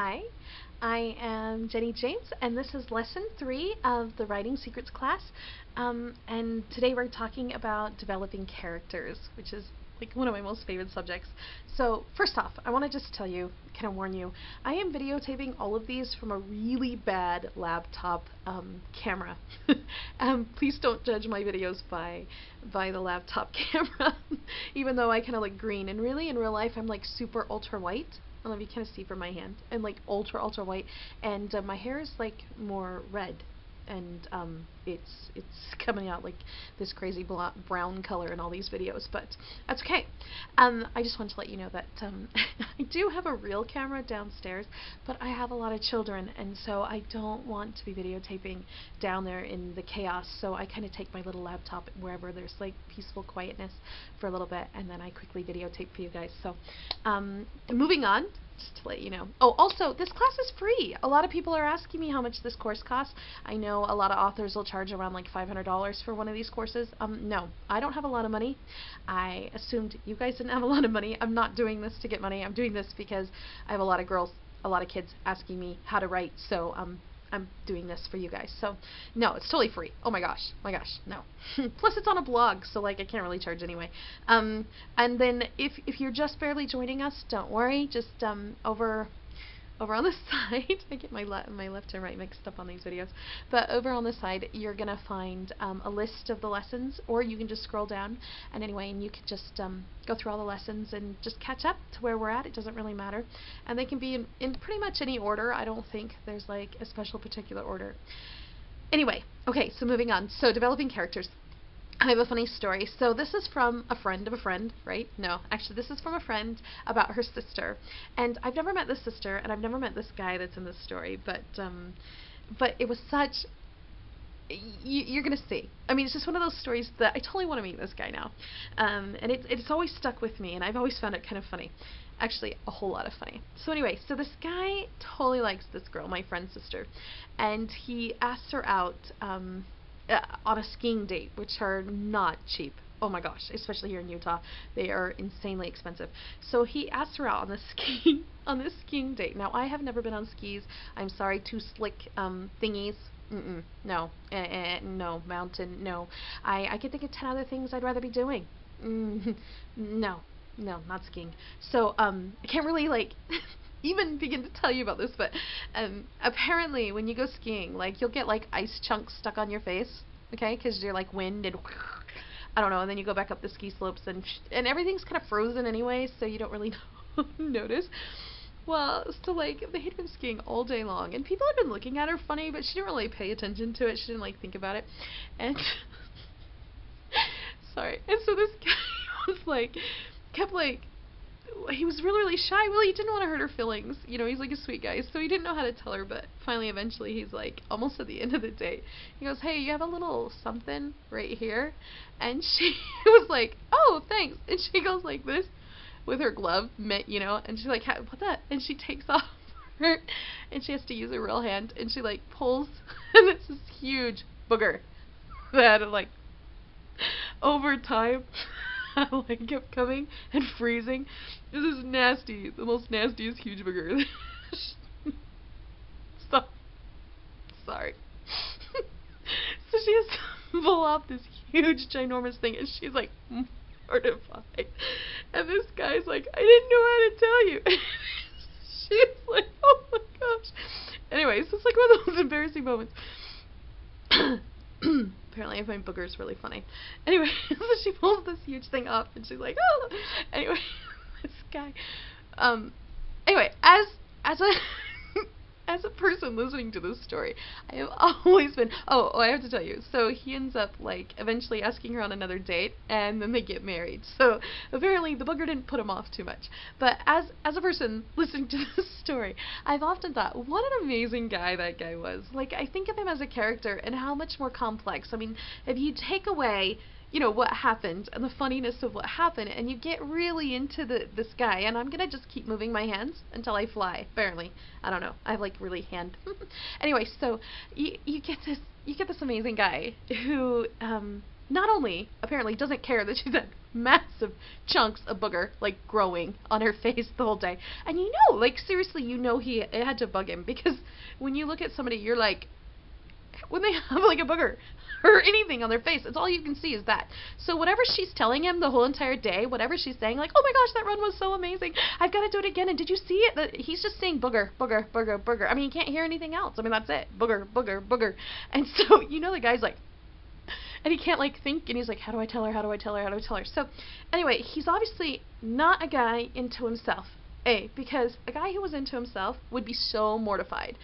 Hi, I am Jenny James, and this is lesson 3 of the Writing Secrets class. And today we're talking about developing characters, which is like one of my most favorite subjects. So first off, I want to just tell you, kind of warn you, I am videotaping all of these from a really bad laptop camera. Please don't judge my videos by the laptop camera, even though I kind of look green. And really, in real life, I'm like super ultra white. I don't know if you kind of see from my hand. I'm like ultra white, and my hair is like more red, and it's coming out like this crazy brown color in all these videos, but that's okay. I just want to let you know that I do have a real camera downstairs, but I have a lot of children, and so I don't want to be videotaping down there in the chaos, so I kind of take my little laptop wherever there's like peaceful quietness for a little bit, and then I quickly videotape for you guys. So moving on, just to let you know. Oh, also, this class is free. A lot of people are asking me how much this course costs. I know a lot of authors will charge around like $500 for one of these courses. No, I don't have a lot of money. I assumed you guys didn't have a lot of money. I'm not doing this to get money. I'm doing this because I have a lot of kids asking me how to write. So I'm doing this for you guys. So no, it's totally free. Oh my gosh, no. Plus it's on a blog, so like I can't really charge anyway. And then if you're just barely joining us, don't worry. Just over on the side, I get my left and right mixed up on these videos, but over on the side you're gonna find a list of the lessons, or you can just scroll down, and anyway, and you can just go through all the lessons and just catch up to where we're at. It doesn't really matter, and they can be in pretty much any order. I don't think there's like a special particular order. Anyway, okay, so moving on. So developing characters. I have a funny story. So this is from a friend of a friend, right? No, actually this is from a friend about her sister. And I've never met this sister, and I've never met this guy that's in this story, but it was such, you're gonna see. I mean, it's just one of those stories that I totally want to meet this guy now. And it's always stuck with me, and I've always found it kind of funny. Actually, a whole lot of funny. So anyway, so this guy totally likes this girl, my friend's sister, and he asks her out on a skiing date, which are not cheap. Oh my gosh, especially here in Utah, they are insanely expensive. So he asked her out on this skiing date. Now I have never been on skis. I'm sorry, too slick thingies. No, no, mountain, no. I can think of 10 other things I'd rather be doing. No, not skiing. So I can't really like even begin to tell you about this, but apparently when you go skiing, like you'll get like ice chunks stuck on your face, okay, because you're like wind and I don't know, and then you go back up the ski slopes and everything's kind of frozen anyway, so you don't really notice. Well, so like they had been skiing all day long, and people had been looking at her funny, but she didn't really pay attention to it. She didn't like think about it, and sorry. And so this guy was like, kept like, he was really shy. Well, he didn't want to hurt her feelings. You know, he's like a sweet guy, so he didn't know how to tell her, but finally, eventually, he's like, almost at the end of the date, he goes, hey, you have a little something right here? And she was like, oh, thanks. And she goes like this with her glove, you know, and she's like, what's that? And she takes off her, and she has to use her real hand, and she like pulls, and it's this huge booger that like, over time, like kept coming and freezing. This is nasty, the most nastiest huge booger. So, sorry. So she has to pull off this huge, ginormous thing, and she's like mortified. And this guy's like, I didn't know how to tell you. She's like, oh my gosh. Anyway, so it's like one of those embarrassing moments. Apparently I find boogers really funny. Anyway, so she pulls this huge thing up, and she's like, oh! Anyway, this guy, anyway, as a person listening to this story, I have always been, oh, I have to tell you, so he ends up, like, eventually asking her on another date, and then they get married. So, apparently, the booger didn't put him off too much. But as a person listening to this story, I've often thought, what an amazing guy that guy was. Like, I think of him as a character, and how much more complex. I mean, if you take away, you know, what happened and the funniness of what happened, and you get really into this guy, and I'm gonna just keep moving my hands until I fly, apparently. I don't know, I have like really anyway, so you get this amazing guy who not only apparently doesn't care that she's had massive chunks of booger like growing on her face the whole day, and you know, like seriously, you know, it had to bug him, because when you look at somebody, you're like, when they have like a booger or anything on their face, it's all you can see is that. So whatever she's telling him the whole entire day, whatever she's saying, like, oh my gosh, that run was so amazing, I've got to do it again, and did you see it? That he's just saying booger, booger, booger, booger. I mean, you can't hear anything else. I mean, that's it. Booger, booger, booger. And so, you know, the guy's like, and he can't like think, and he's like, how do I tell her, how do I tell her, how do I tell her? So anyway, he's obviously not a guy into himself. Because a guy who was into himself would be so mortified.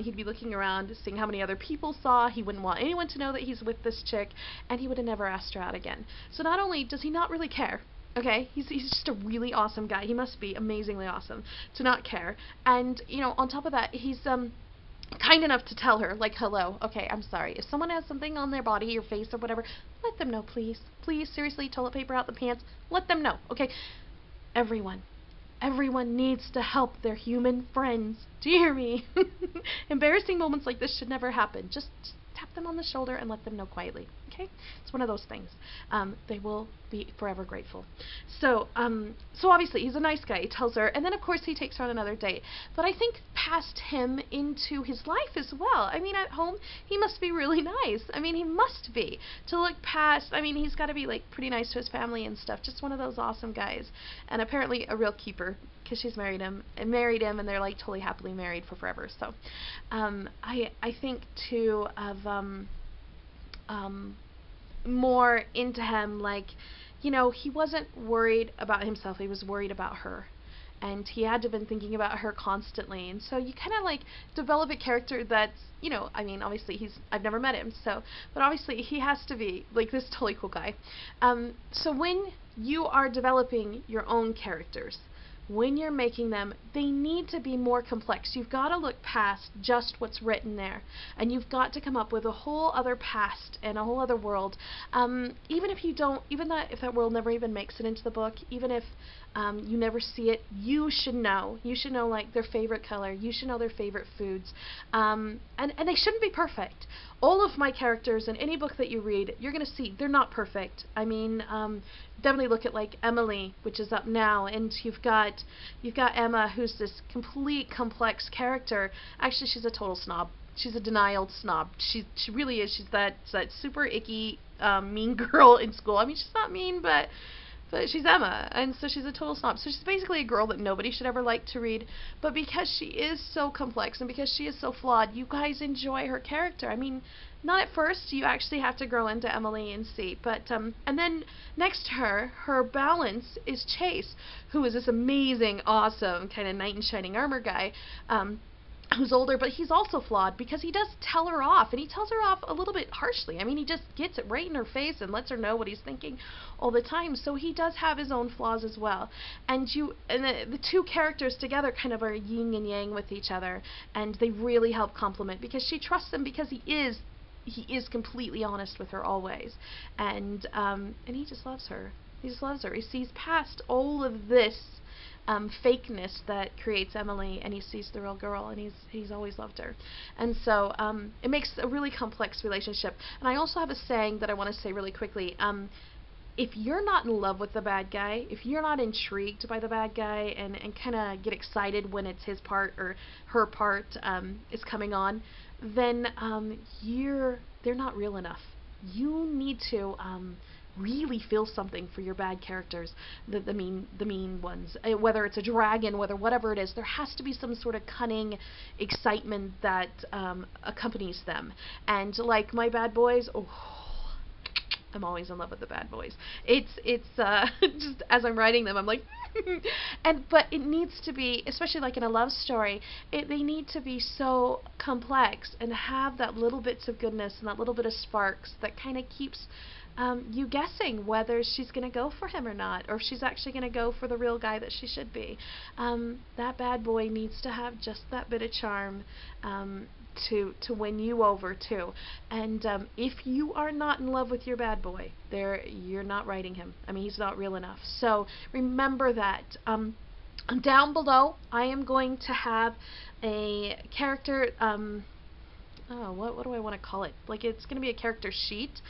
He'd be looking around, seeing how many other people saw. He wouldn't want anyone to know that he's with this chick, and he would have never asked her out again. So not only does he not really care, okay, he's just a really awesome guy. He must be amazingly awesome to not care. And, you know, on top of that, he's kind enough to tell her, like, hello, okay, I'm sorry. If someone has something on their body, your face or whatever, let them know, please. Please, seriously, toilet paper out the pants. Let them know, okay? Everyone needs to help their human friends. Do you hear me? Embarrassing moments like this should never happen. Just tap them on the shoulder and let them know quietly. Okay? It's one of those things. They will be forever grateful. So obviously he's a nice guy. He tells her, and then of course he takes her on another date. But I think past him into his life as well. I mean, at home he must be really nice. I mean, he must be. To look past, I mean, he's got to be like pretty nice to his family and stuff. Just one of those awesome guys, and apparently a real keeper, because she's married him, and they're like totally happily married for forever. So I think too of more into him, like, you know, he wasn't worried about himself, he was worried about her, and he had to have been thinking about her constantly. And so you kind of like develop a character that's, you know, I mean, obviously I've never met him, so, but obviously he has to be like this totally cool guy. So when you are developing your own characters, when you're making them, they need to be more complex. You've got to look past just what's written there, and you've got to come up with a whole other past and a whole other world. Even if you don't, if that world never even makes it into the book, even if you never see it, you should know. You should know like their favorite color. You should know their favorite foods, and they shouldn't be perfect. All of my characters in any book that you read, you're going to see they're not perfect. I mean, definitely look at like Emily, which is up now, and you've got Emma, who's this complete complex character. Actually, she's a total snob. She's a denial snob. She really is. She's that super icky, mean girl in school. I mean, she's not mean, but she's Emma, and so she's a total snob. So she's basically a girl that nobody should ever like to read. But because she is so complex and because she is so flawed, you guys enjoy her character. I mean, not at first. You actually have to grow into Emily and see. But and then next to her, her balance is Chase, who is this amazing, awesome kind of knight in shining armor guy. Who's older, but he's also flawed because he does tell her off, and he tells her off a little bit harshly. I mean, he just gets it right in her face and lets her know what he's thinking all the time. So he does have his own flaws as well. And the two characters together kind of are yin and yang with each other, and they really help complement because she trusts him because he is completely honest with her always, and he just loves her. He just loves her. He sees past all of this fakeness that creates Emily, and he sees the real girl, and he's always loved her. And so it makes a really complex relationship. And I also have a saying that I want to say really quickly. If you're not in love with the bad guy, if you're not intrigued by the bad guy and kind of get excited when it's his part or her part is coming on, then they're not real enough. You need to really feel something for your bad characters, the mean ones, whether it's a dragon, whatever it is. There has to be some sort of cunning excitement that accompanies them. And like my bad boys, I'm always in love with the bad boys. It's just as I'm writing them, I'm like, but it needs to be, especially like in a love story, they need to be so complex and have that little bits of goodness and that little bit of sparks that kind of keeps you guessing whether she's going to go for him or not, or if she's actually going to go for the real guy that she should be. That bad boy needs to have just that bit of charm to win you over too. And if you are not in love with your bad boy, you're not writing him. I mean, he's not real enough. So remember that. Down below, I am going to have a character oh, what do I want to call it? Like, it's going to be a character sheet,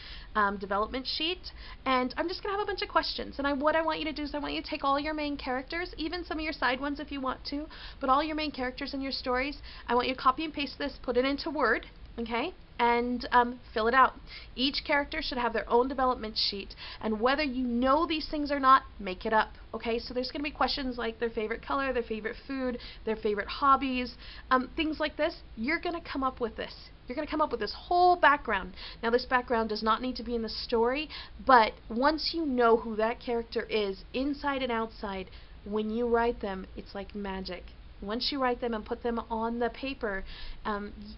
development sheet, and I'm just going to have a bunch of questions. And what I want you to do is I want you to take all your main characters, even some of your side ones if you want to, but all your main characters in your stories, I want you to copy and paste this, put it into Word, okay? And fill it out. Each character should have their own development sheet, and whether you know these things or not, make it up. Okay, so there's going to be questions like their favorite color, their favorite food, their favorite hobbies, things like this. You're going to come up with this. You're going to come up with this whole background. Now, this background does not need to be in the story, but once you know who that character is, inside and outside, when you write them, it's like magic. Once you write them and put them on the paper,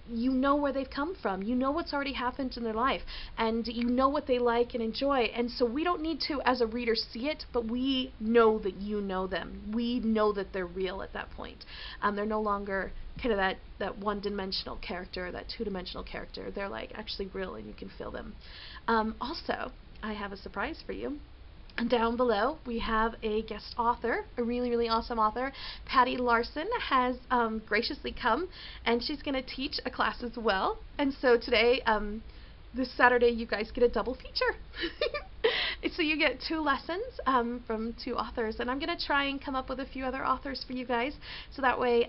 you know where they've come from. You know what's already happened in their life, and you know what they like and enjoy. And so we don't need to, as a reader, see it, but we know that you know them. We know that they're real at that point. They're no longer kind of that one-dimensional character, that two-dimensional character. They're like actually real, and you can feel them. Also, I have a surprise for you. Down below, we have a guest author, a really, really awesome author. Patty Larson has graciously come, and she's going to teach a class as well. And so today, this Saturday, you guys get a double feature. So you get 2 lessons from 2 authors, and I'm going to try and come up with a few other authors for you guys, so that way,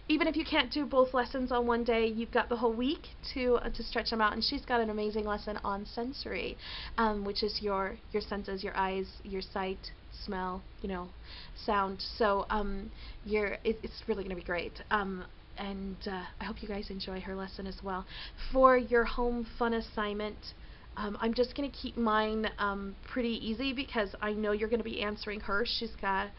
even if you can't do both lessons on one day, you've got the whole week to stretch them out. And she's got an amazing lesson on sensory, which is your senses, your eyes, your sight, smell, sound. So it's really going to be great. And I hope you guys enjoy her lesson as well. For your home fun assignment, I'm just going to keep mine pretty easy, because I know you're going to be answering her. She's got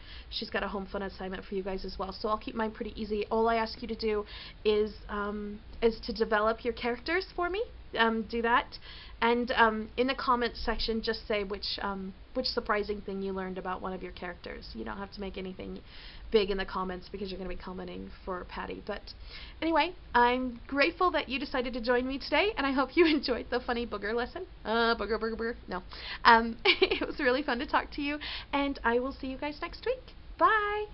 a home fun assignment for you guys as well. So I'll keep mine pretty easy. All I ask you to do is to develop your characters for me. Do that, and in the comments section, just say which surprising thing you learned about one of your characters. You don't have to make anything big in the comments, because you're going to be commenting for Patty. But anyway, I'm grateful that you decided to join me today, and I hope you enjoyed the funny booger lesson. Booger. No. It was really fun to talk to you, and I will see you guys next week. Bye!